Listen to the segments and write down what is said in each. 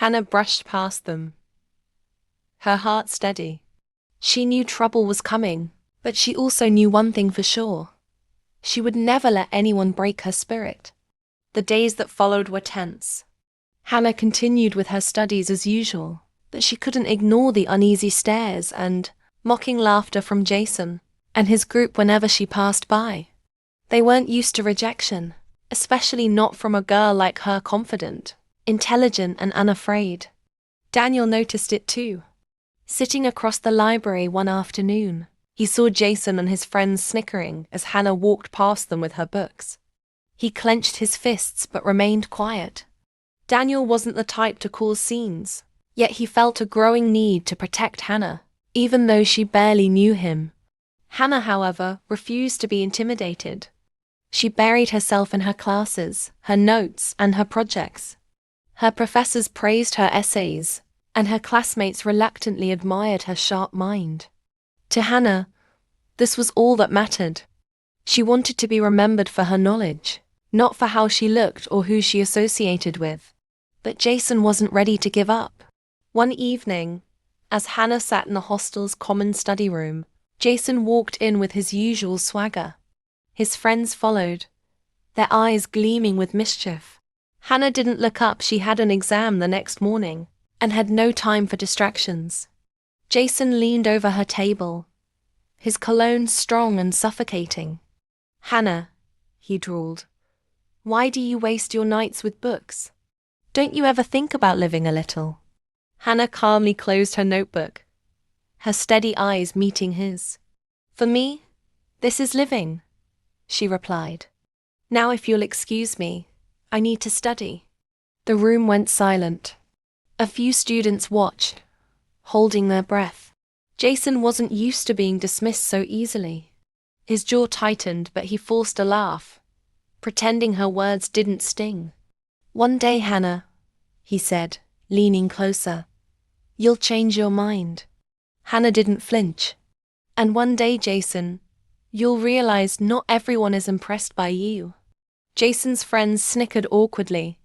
Hannah brushed past them, her heart steady. She knew trouble was coming, but she also knew one thing for sure. She would never let anyone break her spirit. The days that followed were tense. Hannah continued with her studies as usual, but she couldn't ignore the uneasy stares and mocking laughter from Jason and his group whenever she passed by. They weren't used to rejection, especially not from a girl like her, confident, intelligent, and unafraid. Daniel noticed it too. Sitting across the library one afternoon, he saw Jason and his friends snickering as Hannah walked past them with her books. He clenched his fists but remained quiet. Daniel wasn't the type to cause scenes, yet he felt a growing need to protect Hannah, even though she barely knew him. Hannah, however, refused to be intimidated. She buried herself in her classes, her notes, and her projects. Her professors praised her essays, and her classmates reluctantly admired her sharp mind. To Hannah, this was all that mattered. She wanted to be remembered for her knowledge, not for how she looked or who she associated with. But Jason wasn't ready to give up. One evening, as Hannah sat in the hostel's common study room, Jason walked in with his usual swagger. His friends followed, their eyes gleaming with mischief. Hannah didn't look up. She had an exam the next morning and had no time for distractions. Jason leaned over her table, his cologne strong and suffocating. "Hannah," he drawled, "why do you waste your nights with books? Don't you ever think about living a little?" Hannah calmly closed her notebook, her steady eyes meeting his. "For me, this is living," she replied. "Now if you'll excuse me, I need to study." The room went silent. A few students watched, holding their breath. Jason wasn't used to being dismissed so easily. His jaw tightened, but he forced a laugh, pretending her words didn't sting. "One day, Hannah," he said, leaning closer, "you'll change your mind." Hannah didn't flinch. "And one day, Jason, you'll realize not everyone is impressed by you." Jason's friends snickered awkwardly,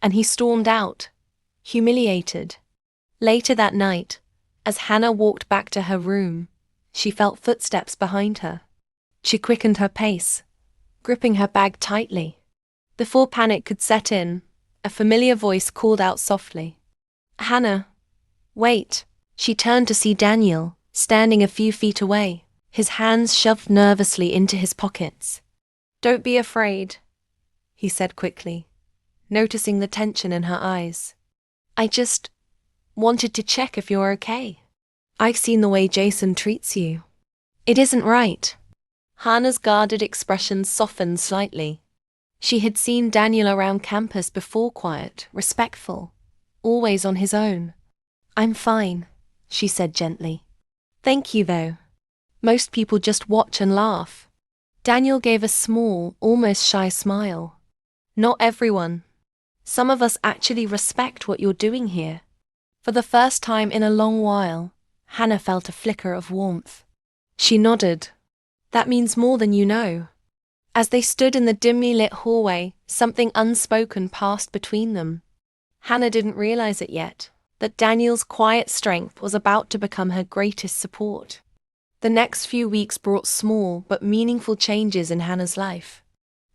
and he stormed out, humiliated. Later that night, as Hannah walked back to her room, she felt footsteps behind her. She quickened her pace, gripping her bag tightly. Before panic could set in, a familiar voice called out softly, "Hannah, wait." She turned to see Daniel, standing a few feet away, his hands shoved nervously into his pockets. "Don't be afraid," he said quickly, noticing the tension in her eyes. "I just wanted to check if you're okay. I've seen the way Jason treats you. It isn't right." Hannah's guarded expression softened slightly. She had seen Daniel around campus before, quiet, respectful, always on his own. "I'm fine," she said gently. "Thank you, though. Most people just watch and laugh." Daniel gave a small, almost shy smile. "Not everyone. Some of us actually respect what you're doing here." For the first time in a long while, Hannah felt a flicker of warmth. She nodded. "That means more than you know." As they stood in the dimly lit hallway, something unspoken passed between them. Hannah didn't realize it yet, that Daniel's quiet strength was about to become her greatest support. The next few weeks brought small but meaningful changes in Hannah's life.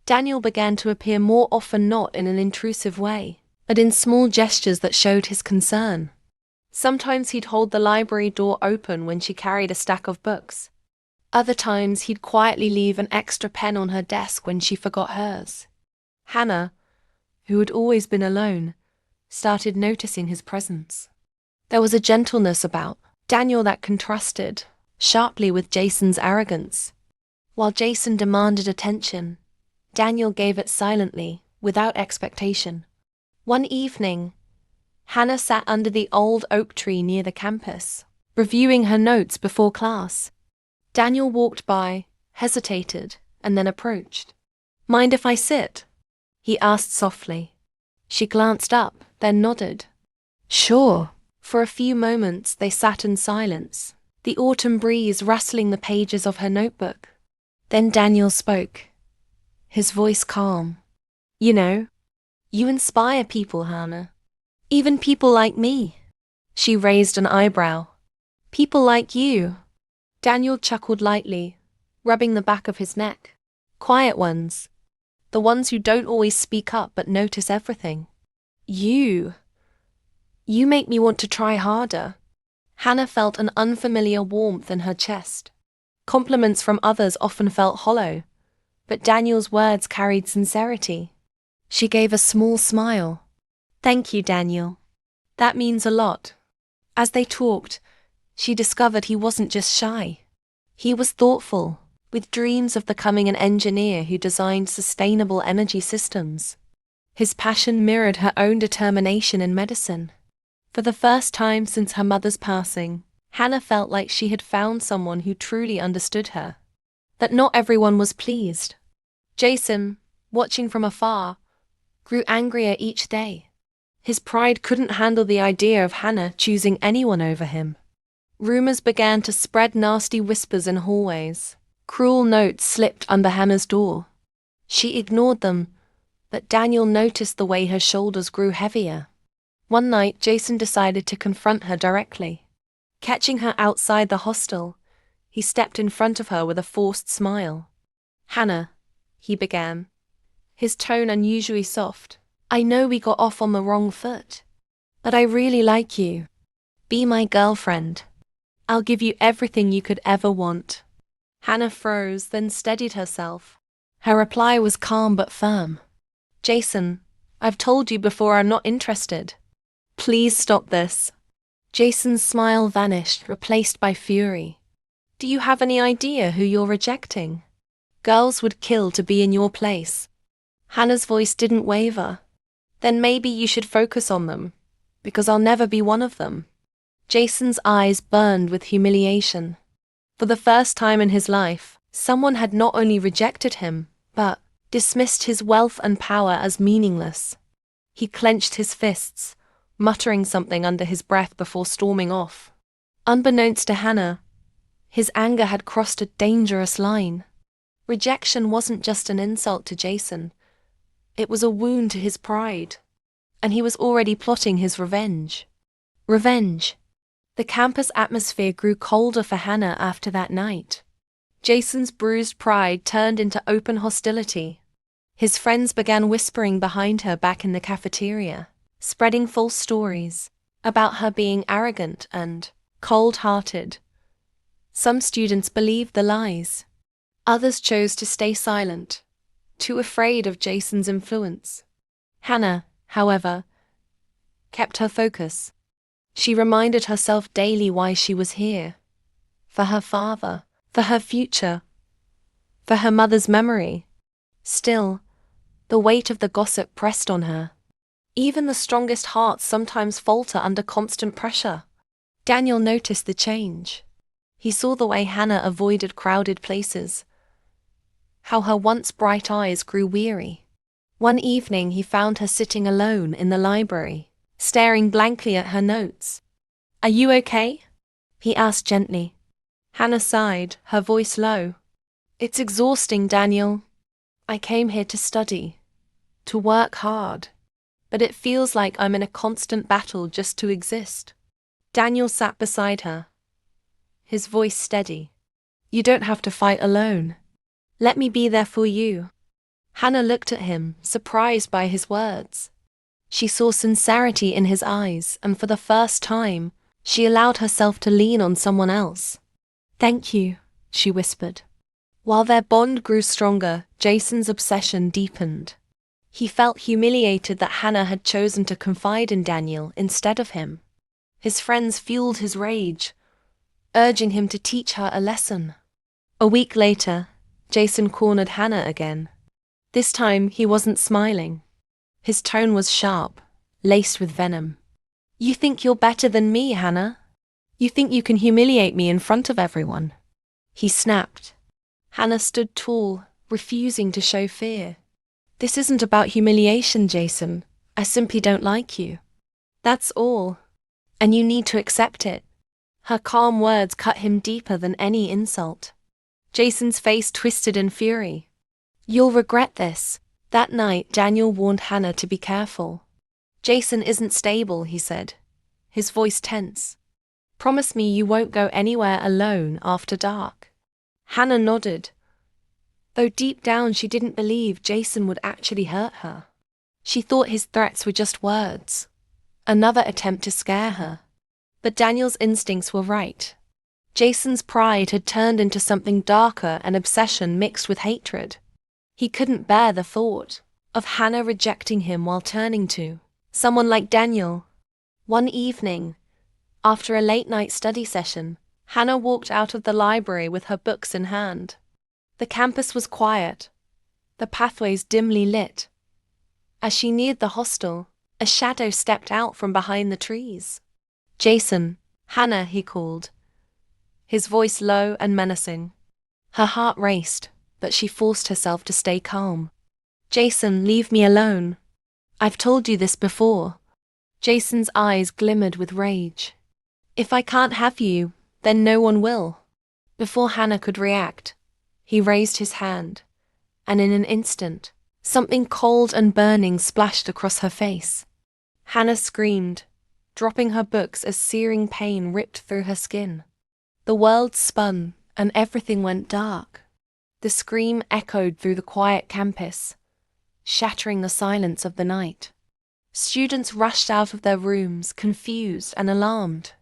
Daniel began to appear more often, not in an intrusive way, but in small gestures that showed his concern. Sometimes he'd hold the library door open when she carried a stack of books. Other times he'd quietly leave an extra pen on her desk when she forgot hers. Hannah, who had always been alone, started noticing his presence. There was a gentleness about Daniel that contrasted sharply with Jason's arrogance. While Jason demanded attention, Daniel gave it silently, without expectation. One evening, Hannah sat under the old oak tree near the campus, reviewing her notes before class. Daniel walked by, hesitated, and then approached. "Mind if I sit?" he asked softly. She glanced up, then nodded. "Sure." For a few moments they sat in silence, the autumn breeze rustling the pages of her notebook. Then Daniel spoke, his voice calm. "You know, you inspire people, Hannah. Even people like me. She raised an eyebrow. People like you. Daniel chuckled lightly, rubbing the back of his neck. Quiet ones. The ones who don't always speak up but notice everything. You make me want to try harder. Hannah felt an unfamiliar warmth in her chest. Compliments from others often felt hollow, but Daniel's words carried sincerity. She gave a small smile. Thank you, Daniel. That means a lot. As they talked, she discovered he wasn't just shy. He was thoughtful, with dreams of becoming an engineer who designed sustainable energy systems. His passion mirrored her own determination in medicine. For the first time since her mother's passing, Hannah felt like she had found someone who truly understood her. That not everyone was pleased. Jason, watching from afar, grew angrier each day. His pride couldn't handle the idea of Hannah choosing anyone over him. Rumors began to spread, nasty whispers in hallways. Cruel notes slipped under Hannah's door. She ignored them, but Daniel noticed the way her shoulders grew heavier. One night, Jason decided to confront her directly. Catching her outside the hostel, he stepped in front of her with a forced smile. Hannah, he began, his tone unusually soft. I know we got off on the wrong foot, but I really like you. Be my girlfriend. I'll give you everything you could ever want. Hannah froze, then steadied herself. Her reply was calm but firm. Jason, I've told you before I'm not interested. Please stop this. Jason's smile vanished, replaced by fury. Do you have any idea who you're rejecting? Girls would kill to be in your place. Hannah's voice didn't waver. Then maybe you should focus on them, because I'll never be one of them. Jason's eyes burned with humiliation. For the first time in his life, someone had not only rejected him, but dismissed his wealth and power as meaningless. He clenched his fists, muttering something under his breath before storming off. Unbeknownst to Hannah, his anger had crossed a dangerous line. Rejection wasn't just an insult to Jason. It was a wound to his pride. And he was already plotting his revenge. Revenge. The campus atmosphere grew colder for Hannah after that night. Jason's bruised pride turned into open hostility. His friends began whispering behind her back in the cafeteria, spreading false stories about her being arrogant and cold-hearted. Some students believed the lies. Others chose to stay silent, too afraid of Jason's influence. Hannah, however, kept her focus. She reminded herself daily why she was here. For her father, for her future, for her mother's memory. Still, the weight of the gossip pressed on her. Even the strongest hearts sometimes falter under constant pressure. Daniel noticed the change. He saw the way Hannah avoided crowded places, how her once bright eyes grew weary. One evening he found her sitting alone in the library, staring blankly at her notes. Are you okay? He asked gently. Hannah sighed, her voice low. It's exhausting, Daniel. I came here to study, to work hard, but it feels like I'm in a constant battle just to exist. Daniel sat beside her, his voice steady. You don't have to fight alone. Let me be there for you. Hannah looked at him, surprised by his words. She saw sincerity in his eyes, and for the first time, she allowed herself to lean on someone else. Thank you, she whispered. While their bond grew stronger, Jason's obsession deepened. He felt humiliated that Hannah had chosen to confide in Daniel instead of him. His friends fueled his rage, urging him to teach her a lesson. A week later, Jason cornered Hannah again. This time, he wasn't smiling. His tone was sharp, laced with venom. You think you're better than me, Hannah? You think you can humiliate me in front of everyone? He snapped. Hannah stood tall, refusing to show fear. This isn't about humiliation, Jason. I simply don't like you. That's all. And you need to accept it. Her calm words cut him deeper than any insult. Jason's face twisted in fury. You'll regret this. That night, Daniel warned Hannah to be careful. Jason isn't stable, he said, his voice tense. Promise me you won't go anywhere alone after dark. Hannah nodded, though deep down she didn't believe Jason would actually hurt her. She thought his threats were just words, another attempt to scare her. But Daniel's instincts were right. Jason's pride had turned into something darker, an obsession mixed with hatred. He couldn't bear the thought of Hannah rejecting him while turning to someone like Daniel. One evening, after a late-night study session, Hannah walked out of the library with her books in hand. The campus was quiet, the pathways dimly lit. As she neared the hostel, a shadow stepped out from behind the trees. Jason, Hannah, he called, his voice low and menacing. Her heart raced, but she forced herself to stay calm. Jason, leave me alone. I've told you this before. Jason's eyes glimmered with rage. If I can't have you, then no one will. Before Hannah could react, he raised his hand, and in an instant, something cold and burning splashed across her face. Hannah screamed, dropping her books as searing pain ripped through her skin. The world spun, and everything went dark. The scream echoed through the quiet campus, shattering the silence of the night. Students rushed out of their rooms, confused and alarmed.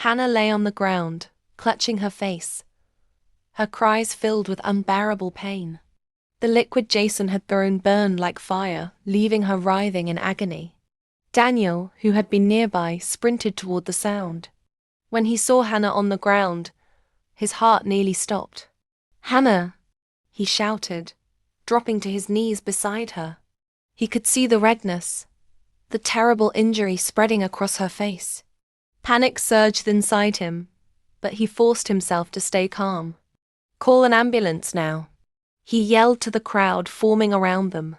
Hannah lay on the ground, clutching her face, her cries filled with unbearable pain. The liquid Jason had thrown burned like fire, leaving her writhing in agony. Daniel, who had been nearby, sprinted toward the sound. When he saw Hannah on the ground, his heart nearly stopped. "Hannah!" he shouted, dropping to his knees beside her. He could see the redness, the terrible injury spreading across her face. Panic surged inside him, but he forced himself to stay calm. "Call an ambulance now," he yelled to the crowd forming around them.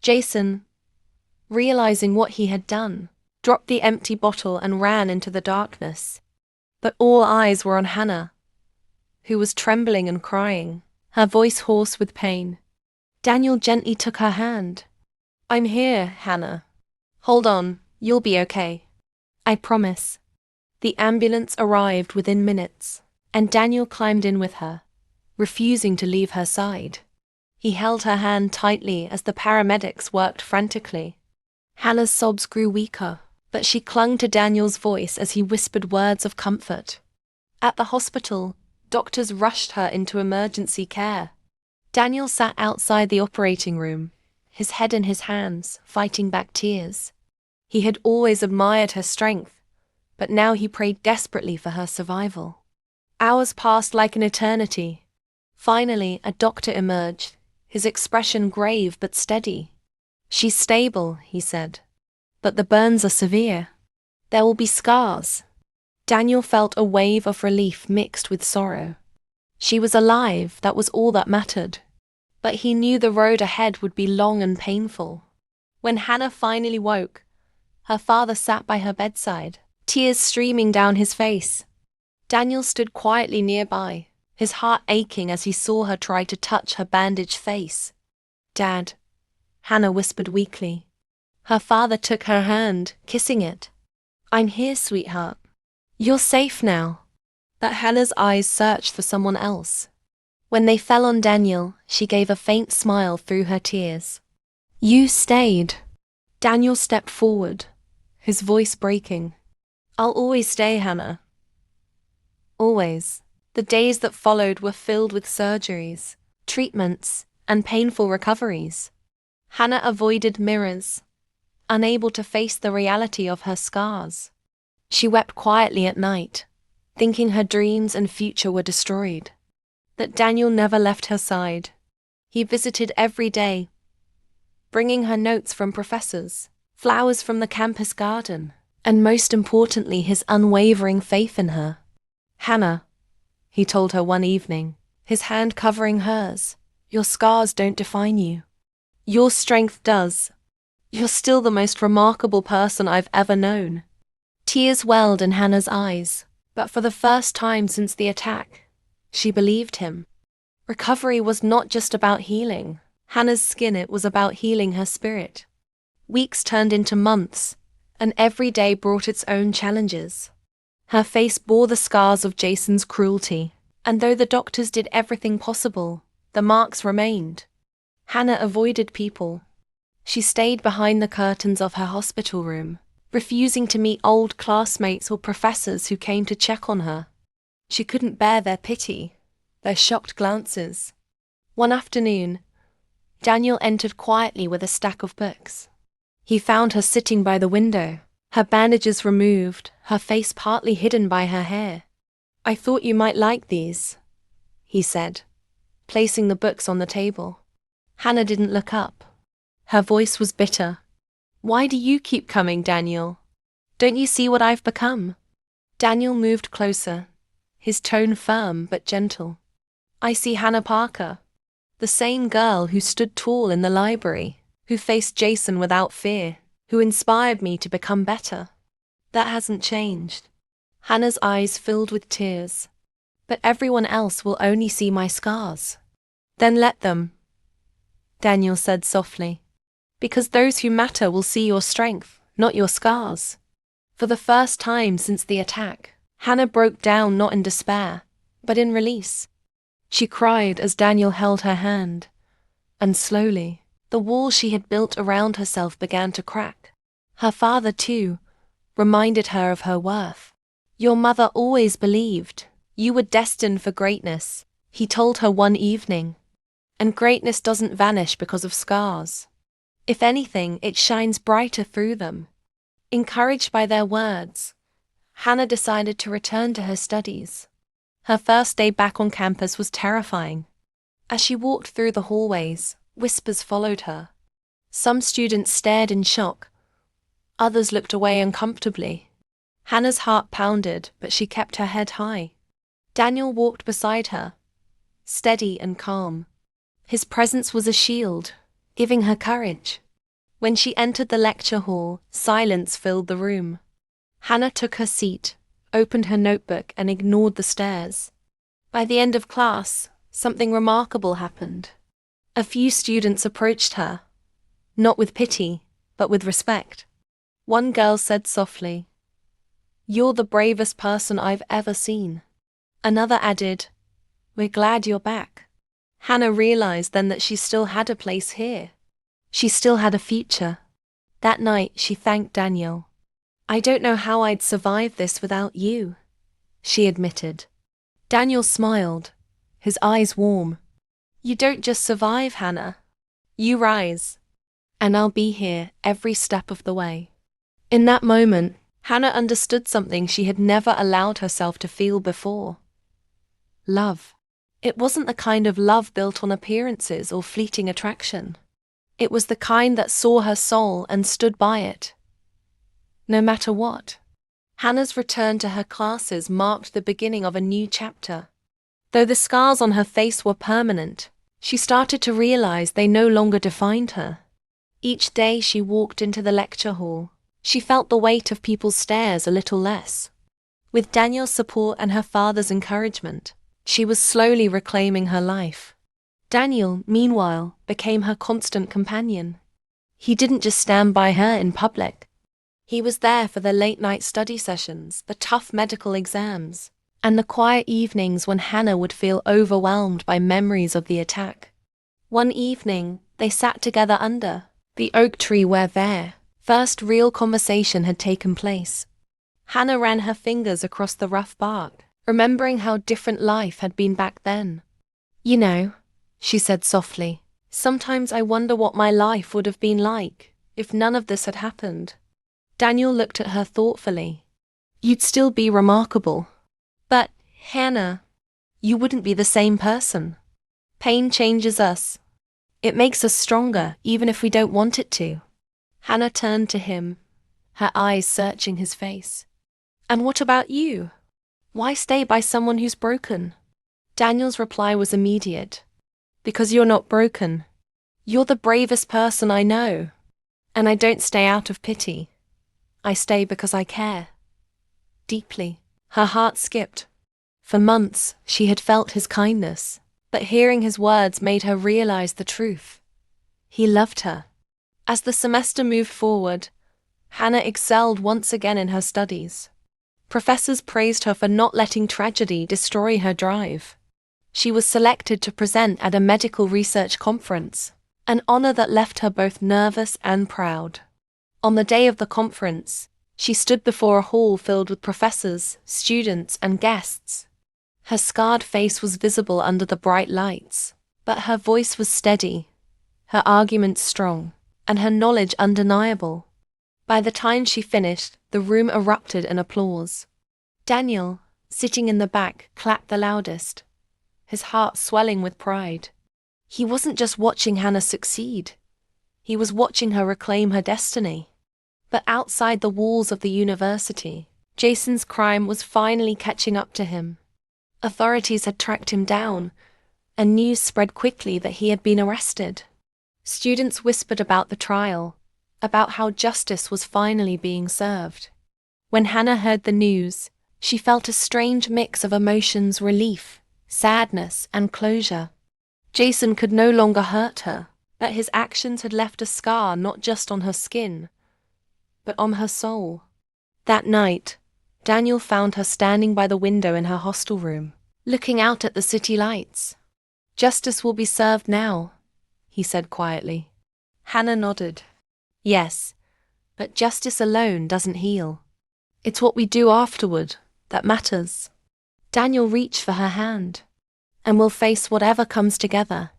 Jason, realizing what he had done, dropped the empty bottle and ran into the darkness. But all eyes were on Hannah, who was trembling and crying, her voice hoarse with pain. Daniel gently took her hand. "I'm here, Hannah. Hold on, you'll be okay. I promise." The ambulance arrived within minutes, and Daniel climbed in with her, refusing to leave her side. He held her hand tightly as the paramedics worked frantically. Hannah's sobs grew weaker, but she clung to Daniel's voice as he whispered words of comfort. At the hospital, doctors rushed her into emergency care. Daniel sat outside the operating room, his head in his hands, fighting back tears. He had always admired her strength, but now he prayed desperately for her survival. Hours passed like an eternity. Finally, a doctor emerged, his expression grave but steady. "She's stable," he said, "but the burns are severe. There will be scars." Daniel felt a wave of relief mixed with sorrow. She was alive, that was all that mattered. But he knew the road ahead would be long and painful. When Hannah finally woke, her father sat by her bedside, tears streaming down his face. Daniel stood quietly nearby, his heart aching as he saw her try to touch her bandaged face. "Dad," Hannah whispered weakly. Her father took her hand, kissing it. "I'm here, sweetheart. You're safe now." But Hannah's eyes searched for someone else. When they fell on Daniel, she gave a faint smile through her tears. "You stayed." Daniel stepped forward, his voice breaking. "I'll always stay, Hannah. Always." The days that followed were filled with surgeries, treatments, and painful recoveries. Hannah avoided mirrors, unable to face the reality of her scars. She wept quietly at night, thinking her dreams and future were destroyed. But Daniel never left her side. He visited every day, bringing her notes from professors, flowers from the campus garden, and most importantly, his unwavering faith in her. "Hannah," he told her one evening, his hand covering hers, "your scars don't define you. Your strength does. You're still the most remarkable person I've ever known." Tears welled in Hannah's eyes, but for the first time since the attack, she believed him. Recovery was not just about healing Hannah's skin, it was about healing her spirit. Weeks turned into months, and every day brought its own challenges. Her face bore the scars of Jason's cruelty, and though the doctors did everything possible, the marks remained. Hannah avoided people. She stayed behind the curtains of her hospital room, refusing to meet old classmates or professors who came to check on her. She couldn't bear their pity, their shocked glances. One afternoon, Daniel entered quietly with a stack of books. He found her sitting by the window, her bandages removed, her face partly hidden by her hair. "I thought you might like these," he said, placing the books on the table. Hannah didn't look up. Her voice was bitter. "Why do you keep coming, Daniel? Don't you see what I've become?" Daniel moved closer, his tone firm but gentle. "I see Hannah Parker, the same girl who stood tall in the library, who faced Jason without fear, who inspired me to become better. That hasn't changed." Hannah's eyes filled with tears. "But everyone else will only see my scars." "Then let them," Daniel said softly. "Because those who matter will see your strength, not your scars." For the first time since the attack, Hannah broke down not in despair, but in release. She cried as Daniel held her hand, and slowly, the wall she had built around herself began to crack. Her father, too, reminded her of her worth. "Your mother always believed you were destined for greatness," he told her one evening. "And greatness doesn't vanish because of scars. If anything, it shines brighter through them." Encouraged by their words, Hannah decided to return to her studies. Her first day back on campus was terrifying. As she walked through the hallways, whispers followed her. Some students stared in shock. Others looked away uncomfortably. Hannah's heart pounded, but she kept her head high. Daniel walked beside her, steady and calm. His presence was a shield, giving her courage. When she entered the lecture hall, silence filled the room. Hannah took her seat, opened her notebook, and ignored the stares. By the end of class, something remarkable happened. A few students approached her, not with pity, but with respect. One girl said softly, "You're the bravest person I've ever seen." Another added, "We're glad you're back." Hannah realized then that she still had a place here. She still had a future. That night, she thanked Daniel. "I don't know how I'd survive this without you," she admitted. Daniel smiled, his eyes warm. "You don't just survive, Hannah. You rise. And I'll be here every step of the way." In that moment, Hannah understood something she had never allowed herself to feel before. Love. It wasn't the kind of love built on appearances or fleeting attraction. It was the kind that saw her soul and stood by it, no matter what. Hannah's return to her classes marked the beginning of a new chapter. Though the scars on her face were permanent, she started to realize they no longer defined her. Each day she walked into the lecture hall, she felt the weight of people's stares a little less. With Daniel's support and her father's encouragement, she was slowly reclaiming her life. Daniel, meanwhile, became her constant companion. He didn't just stand by her in public. He was there for the late-night study sessions, the tough medical exams, and the quiet evenings when Hannah would feel overwhelmed by memories of the attack. One evening, they sat together under the oak tree where their first real conversation had taken place. Hannah ran her fingers across the rough bark, remembering how different life had been back then. "You know," she said softly, "sometimes I wonder what my life would have been like if none of this had happened." Daniel looked at her thoughtfully. "You'd still be remarkable. But, Hannah, you wouldn't be the same person. Pain changes us. It makes us stronger, even if we don't want it to." Hannah turned to him, her eyes searching his face. "And what about you? Why stay by someone who's broken?" Daniel's reply was immediate. "Because you're not broken. You're the bravest person I know. And I don't stay out of pity. I stay because I care." Deeply, her heart skipped. For months, she had felt his kindness, but hearing his words made her realize the truth. He loved her. As the semester moved forward, Hannah excelled once again in her studies. Professors praised her for not letting tragedy destroy her drive. She was selected to present at a medical research conference, an honor that left her both nervous and proud. On the day of the conference, she stood before a hall filled with professors, students, and guests. Her scarred face was visible under the bright lights, but her voice was steady, her arguments strong, and her knowledge undeniable. By the time she finished, the room erupted in applause. Daniel, sitting in the back, clapped the loudest, his heart swelling with pride. He wasn't just watching Hannah succeed. He was watching her reclaim her destiny. But outside the walls of the university, Jason's crime was finally catching up to him. Authorities had tracked him down, and news spread quickly that he had been arrested. Students whispered about the trial, about how justice was finally being served. When Hannah heard the news, she felt a strange mix of emotions: relief, sadness, and closure. Jason could no longer hurt her, but his actions had left a scar not just on her skin, but on her soul. That night, Daniel found her standing by the window in her hostel room, looking out at the city lights. "Justice will be served now," he said quietly. Hannah nodded. "Yes, but justice alone doesn't heal. It's what we do afterward that matters." Daniel reached for her hand. "And we'll face whatever comes together."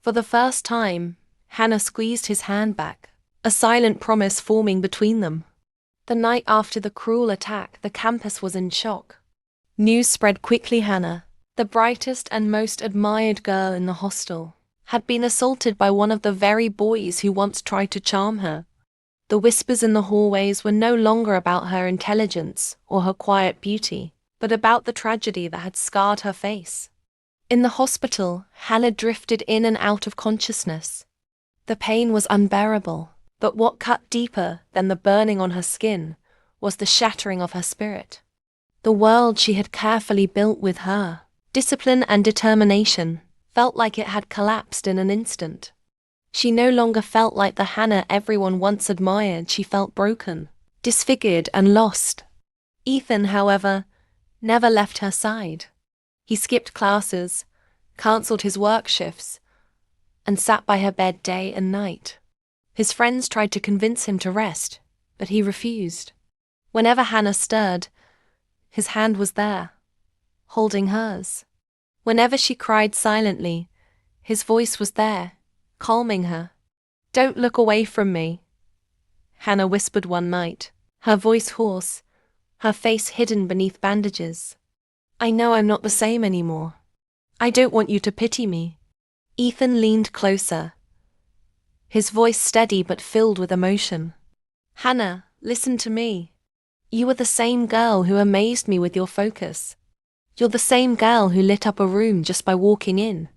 For the first time, Hannah squeezed his hand back, a silent promise forming between them. The night after the cruel attack, the campus was in shock. News spread quickly: Hannah, the brightest and most admired girl in the hostel, had been assaulted by one of the very boys who once tried to charm her. The whispers in the hallways were no longer about her intelligence or her quiet beauty, but about the tragedy that had scarred her face. In the hospital, Hannah drifted in and out of consciousness. The pain was unbearable, but what cut deeper than the burning on her skin was the shattering of her spirit. The world she had carefully built with her, discipline and determination, felt like it had collapsed in an instant. She no longer felt like the Hannah everyone once admired. She felt broken, disfigured, and lost. Ethan, however, never left her side. He skipped classes, cancelled his work shifts, and sat by her bed day and night. His friends tried to convince him to rest, but he refused. Whenever Hannah stirred, his hand was there, holding hers. Whenever she cried silently, his voice was there, calming her. "Don't look away from me," Hannah whispered one night, her voice hoarse, her face hidden beneath bandages. "I know I'm not the same anymore. I don't want you to pity me." Ethan leaned closer, his voice steady but filled with emotion. "Hannah, listen to me. You are the same girl who amazed me with your focus. You're the same girl who lit up a room just by walking in.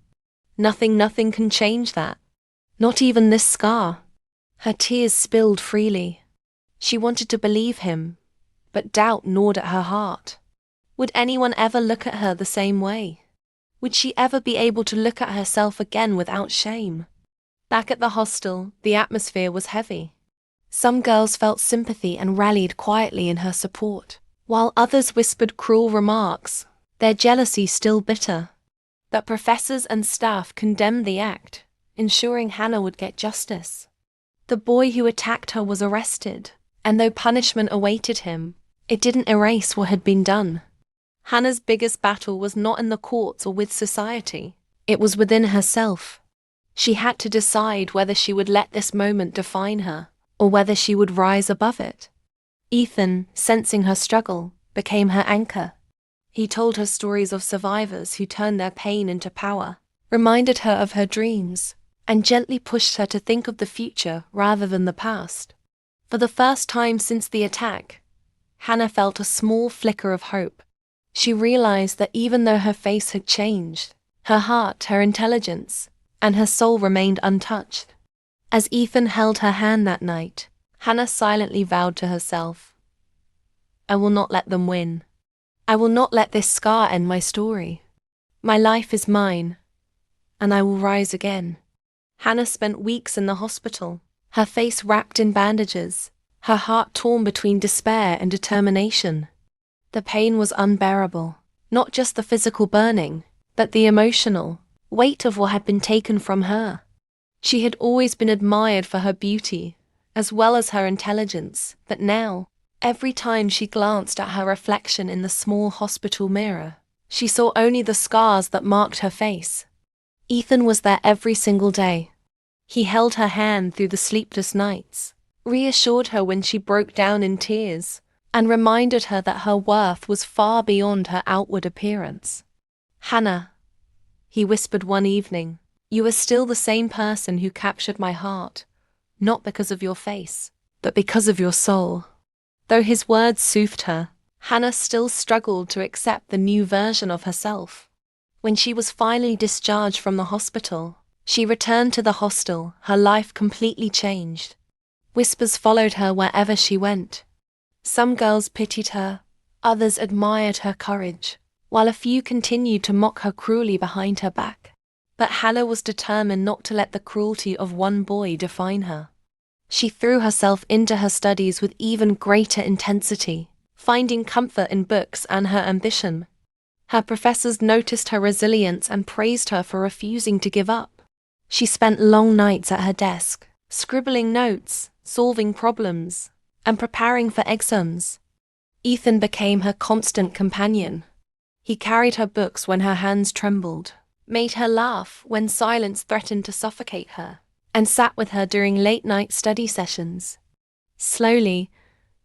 Nothing can change that. Not even this scar." Her tears spilled freely. She wanted to believe him, but doubt gnawed at her heart. Would anyone ever look at her the same way? Would she ever be able to look at herself again without shame? Back at the hostel, the atmosphere was heavy. Some girls felt sympathy and rallied quietly in her support, while others whispered cruel remarks, their jealousy still bitter. But professors and staff condemned the act, ensuring Hannah would get justice. The boy who attacked her was arrested, and though punishment awaited him, it didn't erase what had been done. Hannah's biggest battle was not in the courts or with society. It was within herself. She had to decide whether she would let this moment define her, or whether she would rise above it. Ethan, sensing her struggle, became her anchor. He told her stories of survivors who turned their pain into power, reminded her of her dreams, and gently pushed her to think of the future rather than the past. For the first time since the attack, Hannah felt a small flicker of hope. She realized that even though her face had changed, her heart, her intelligence, and her soul remained untouched. As Ethan held her hand that night, Hannah silently vowed to herself, "I will not let them win. I will not let this scar end my story. My life is mine, and I will rise again." Hannah spent weeks in the hospital, her face wrapped in bandages, her heart torn between despair and determination. The pain was unbearable, not just the physical burning, but the emotional weight of what had been taken from her. She had always been admired for her beauty, as well as her intelligence, but now, every time she glanced at her reflection in the small hospital mirror, she saw only the scars that marked her face. Ethan was there every single day. He held her hand through the sleepless nights, reassured her when she broke down in tears, and reminded her that her worth was far beyond her outward appearance. "Hannah," he whispered one evening, "you are still the same person who captured my heart, not because of your face, but because of your soul." Though his words soothed her, Hannah still struggled to accept the new version of herself. When she was finally discharged from the hospital, she returned to the hostel, her life completely changed. Whispers followed her wherever she went. Some girls pitied her, others admired her courage, while a few continued to mock her cruelly behind her back. But Hannah was determined not to let the cruelty of one boy define her. She threw herself into her studies with even greater intensity, finding comfort in books and her ambition. Her professors noticed her resilience and praised her for refusing to give up. She spent long nights at her desk, scribbling notes, solving problems, and preparing for exams. Ethan became her constant companion. He carried her books when her hands trembled, made her laugh when silence threatened to suffocate her, and sat with her during late-night study sessions. Slowly,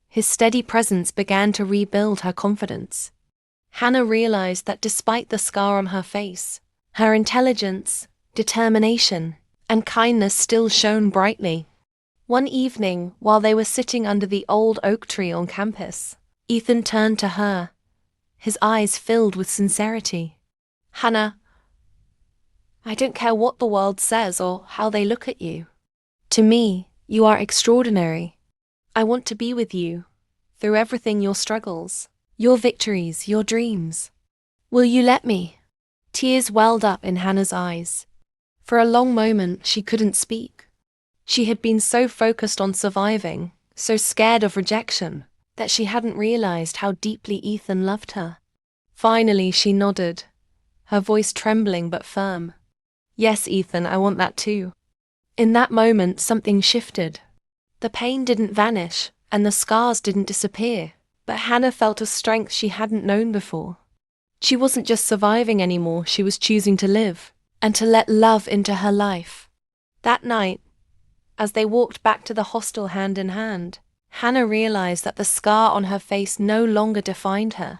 his steady presence began to rebuild her confidence. Hannah realized that despite the scar on her face, her intelligence, determination, and kindness still shone brightly. One evening, while they were sitting under the old oak tree on campus, Ethan turned to her, his eyes filled with sincerity. "Hannah, I don't care what the world says or how they look at you. To me, you are extraordinary. I want to be with you, through everything, your struggles, your victories, your dreams. Will you let me?" Tears welled up in Hannah's eyes. For a long moment, she couldn't speak. She had been so focused on surviving, so scared of rejection, that she hadn't realized how deeply Ethan loved her. Finally, she nodded, her voice trembling but firm. "Yes, Ethan, I want that too." In that moment, something shifted. The pain didn't vanish, and the scars didn't disappear, but Hannah felt a strength she hadn't known before. She wasn't just surviving anymore, she was choosing to live, and to let love into her life. That night, as they walked back to the hostel hand in hand, Hannah realized that the scar on her face no longer defined her.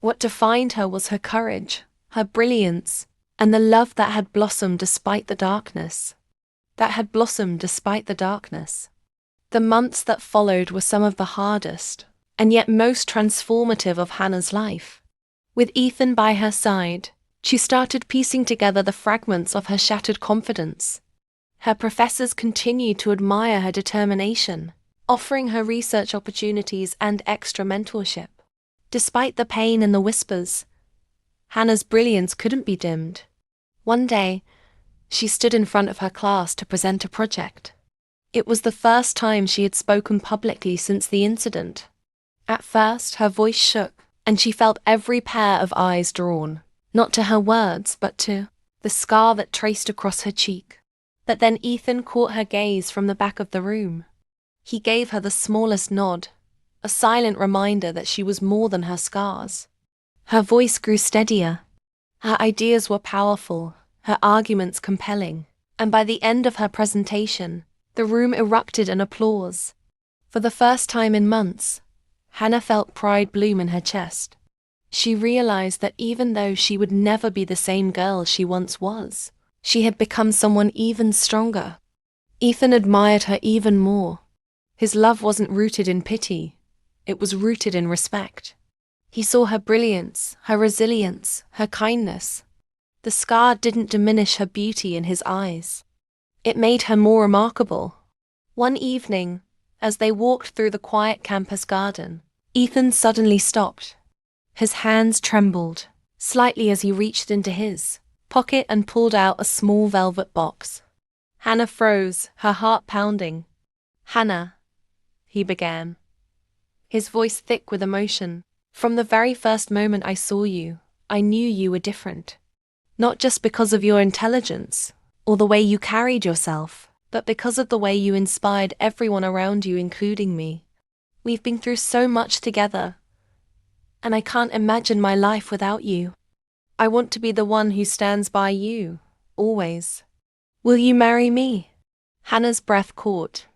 What defined her was her courage, her brilliance, and the love that had blossomed despite the darkness. The months that followed were some of the hardest, and yet most transformative of Hannah's life. With Ethan by her side, she started piecing together the fragments of her shattered confidence. Her professors continued to admire her determination, offering her research opportunities and extra mentorship. Despite the pain and the whispers, Hannah's brilliance couldn't be dimmed. One day, she stood in front of her class to present a project. It was the first time she had spoken publicly since the incident. At first, her voice shook, and she felt every pair of eyes drawn, not to her words, but to the scar that traced across her cheek. But then Ethan caught her gaze from the back of the room. He gave her the smallest nod, a silent reminder that she was more than her scars. Her voice grew steadier. Her ideas were powerful, her arguments compelling, and by the end of her presentation, the room erupted in applause. For the first time in months, Hannah felt pride bloom in her chest. She realized that even though she would never be the same girl she once was, she had become someone even stronger. Ethan admired her even more. His love wasn't rooted in pity, it was rooted in respect. He saw her brilliance, her resilience, her kindness. The scar didn't diminish her beauty in his eyes. It made her more remarkable. One evening, as they walked through the quiet campus garden, Ethan suddenly stopped. His hands trembled, slightly as he reached into his pocket and pulled out a small velvet box. Hannah froze, her heart pounding. "Hannah," he began, his voice thick with emotion. From the very first moment I saw you, I knew you were different. Not just because of your intelligence, or the way you carried yourself, but because of the way you inspired everyone around you, including me. We've been through so much together, and I can't imagine my life without you. I want to be the one who stands by you, always. Will you marry me? Hannah's breath caught.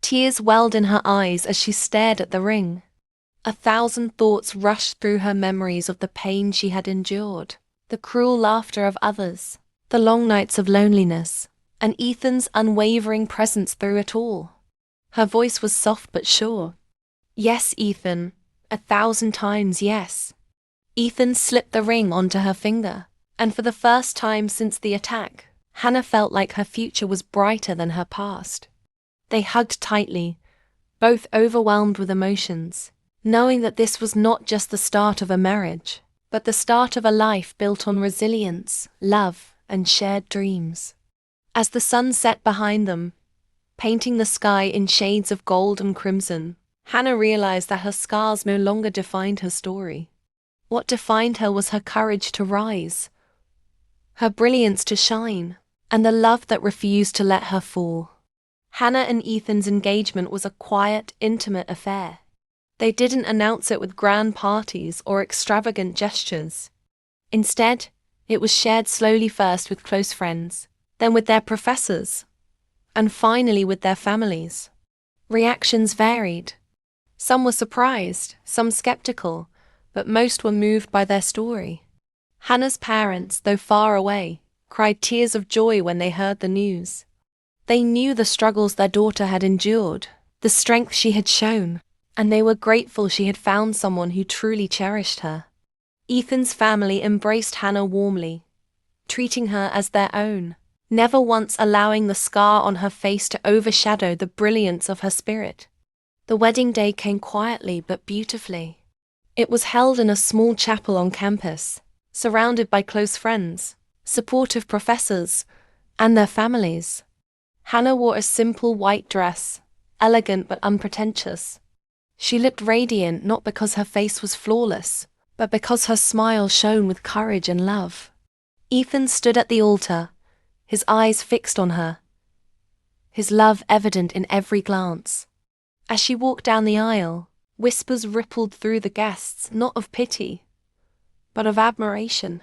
Tears welled in her eyes as she stared at the ring. 1,000 thoughts rushed through her memories of the pain she had endured, the cruel laughter of others, the long nights of loneliness, and Ethan's unwavering presence through it all. Her voice was soft but sure. Yes, Ethan, 1,000 times yes. Ethan slipped the ring onto her finger, and for the first time since the attack, Hannah felt like her future was brighter than her past. They hugged tightly, both overwhelmed with emotions, knowing that this was not just the start of a marriage, but the start of a life built on resilience, love, and shared dreams. As the sun set behind them, painting the sky in shades of gold and crimson, Hannah realized that her scars no longer defined her story. What defined her was her courage to rise, her brilliance to shine, and the love that refused to let her fall. Hannah and Ethan's engagement was a quiet, intimate affair. They didn't announce it with grand parties or extravagant gestures. Instead, it was shared slowly, first with close friends, then with their professors, and finally with their families. Reactions varied. Some were surprised, some skeptical, but most were moved by their story. Hannah's parents, though far away, cried tears of joy when they heard the news. They knew the struggles their daughter had endured, the strength she had shown, and they were grateful she had found someone who truly cherished her. Ethan's family embraced Hannah warmly, treating her as their own, never once allowing the scar on her face to overshadow the brilliance of her spirit. The wedding day came quietly but beautifully. It was held in a small chapel on campus, surrounded by close friends, supportive professors, and their families. Hannah wore a simple white dress, elegant but unpretentious. She looked radiant not because her face was flawless, but because her smile shone with courage and love. Ethan stood at the altar, his eyes fixed on her, his love evident in every glance. As she walked down the aisle, whispers rippled through the guests, not of pity, but of admiration.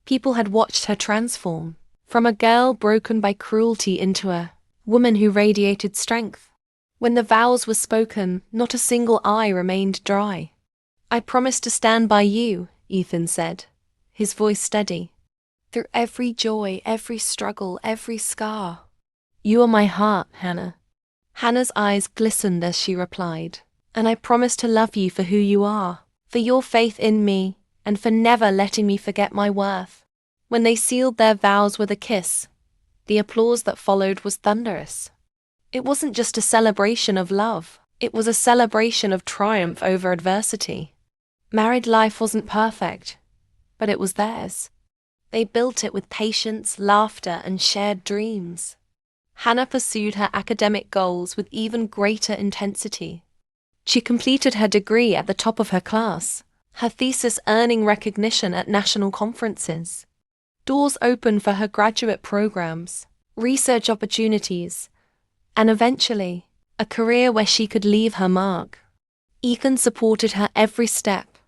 People had watched her transform, from a girl broken by cruelty into a woman who radiated strength. When the vows were spoken, not a single eye remained dry. "I promise to stand by you," Ethan said, his voice steady. "Through every joy, every struggle, every scar. You are my heart, Hannah." Hannah's eyes glistened as she replied, "And I promise to love you for who you are, for your faith in me, and for never letting me forget my worth." When they sealed their vows with a kiss, the applause that followed was thunderous. It wasn't just a celebration of love, it was a celebration of triumph over adversity. Married life wasn't perfect, but it was theirs. They built it with patience, laughter, and shared dreams. Hannah pursued her academic goals with even greater intensity. She completed her degree at the top of her class, her thesis earning recognition at national conferences. Doors opened for her graduate programs, research opportunities, and eventually, a career where she could leave her mark. Ethan supported her every step,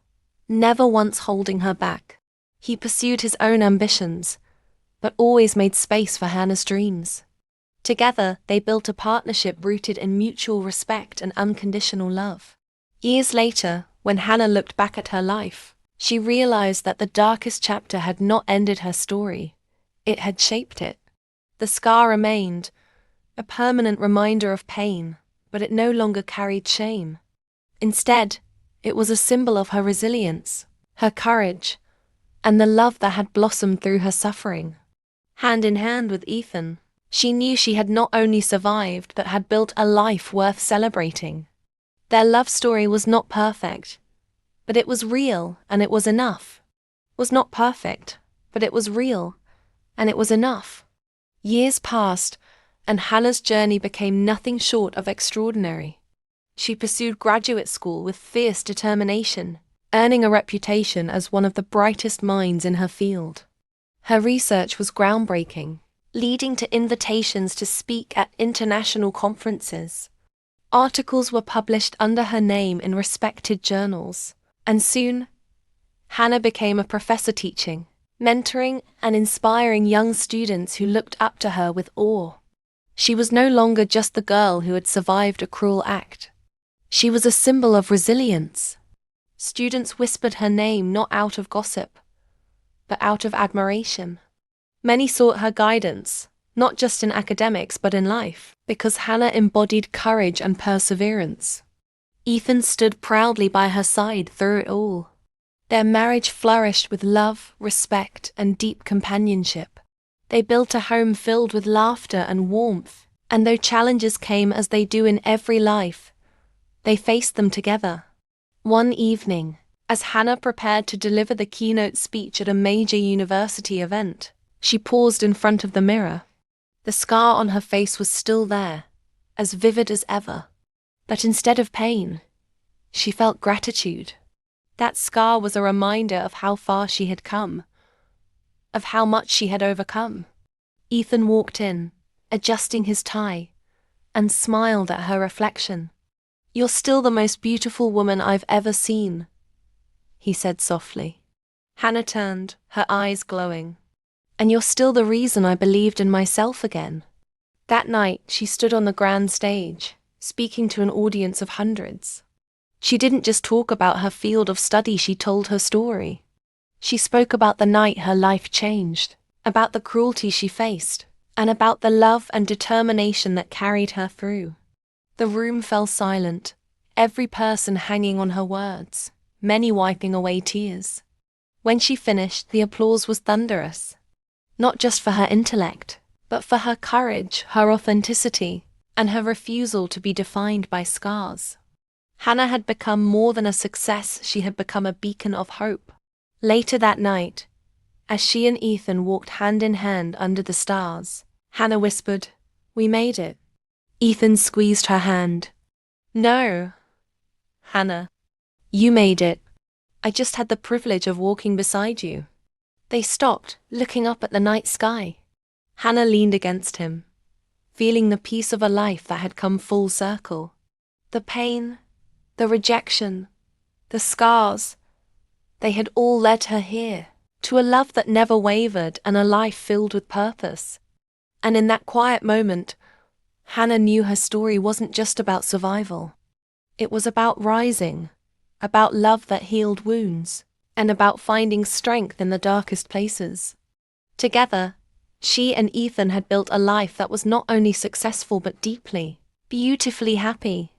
never once holding her back. He pursued his own ambitions, but always made space for Hannah's dreams. Together, they built a partnership rooted in mutual respect and unconditional love. Years later, when Hannah looked back at her life, she realized that the darkest chapter had not ended her story. It had shaped it. The scar remained, a permanent reminder of pain, but it no longer carried shame. Instead, it was a symbol of her resilience, her courage, and the love that had blossomed through her suffering. Hand in hand with Ethan, she knew she had not only survived but had built a life worth celebrating. Their love story was not perfect, but it was real, and it was enough. Was not perfect, but it was real, and it was enough. Years passed, and Hannah's journey became nothing short of extraordinary. She pursued graduate school with fierce determination, earning a reputation as one of the brightest minds in her field. Her research was groundbreaking, leading to invitations to speak at international conferences. Articles were published under her name in respected journals, and soon, Hannah became a professor teaching, mentoring and inspiring young students who looked up to her with awe. She was no longer just the girl who had survived a cruel act. She was a symbol of resilience. Students whispered her name not out of gossip, but out of admiration. Many sought her guidance, not just in academics but in life, because Hannah embodied courage and perseverance. Ethan stood proudly by her side through it all. Their marriage flourished with love, respect, and deep companionship. They built a home filled with laughter and warmth, and though challenges came as they do in every life, they faced them together. One evening, as Hannah prepared to deliver the keynote speech at a major university event, she paused in front of the mirror. The scar on her face was still there, as vivid as ever. But instead of pain, she felt gratitude. That scar was a reminder of how far she had come, of how much she had overcome. Ethan walked in, adjusting his tie, and smiled at her reflection. "You're still the most beautiful woman I've ever seen," he said softly. Hannah turned, her eyes glowing. "And you're still the reason I believed in myself again." That night, she stood on the grand stage, speaking to an audience of hundreds. She didn't just talk about her field of study, she told her story. She spoke about the night her life changed, about the cruelty she faced, and about the love and determination that carried her through. The room fell silent, every person hanging on her words, many wiping away tears. When she finished, the applause was thunderous. Not just for her intellect, but for her courage, her authenticity, and her refusal to be defined by scars. Hannah had become more than a success, she had become a beacon of hope. Later that night, as she and Ethan walked hand in hand under the stars, Hannah whispered, "We made it." Ethan squeezed her hand. "No, Hannah, you made it. I just had the privilege of walking beside you." They stopped, looking up at the night sky. Hannah leaned against him, feeling the peace of a life that had come full circle. The pain, the rejection, the scars, they had all led her here, to a love that never wavered and a life filled with purpose. And in that quiet moment, Hannah knew her story wasn't just about survival. It was about rising, about love that healed wounds, and about finding strength in the darkest places. Together, she and Ethan had built a life that was not only successful but deeply, beautifully happy.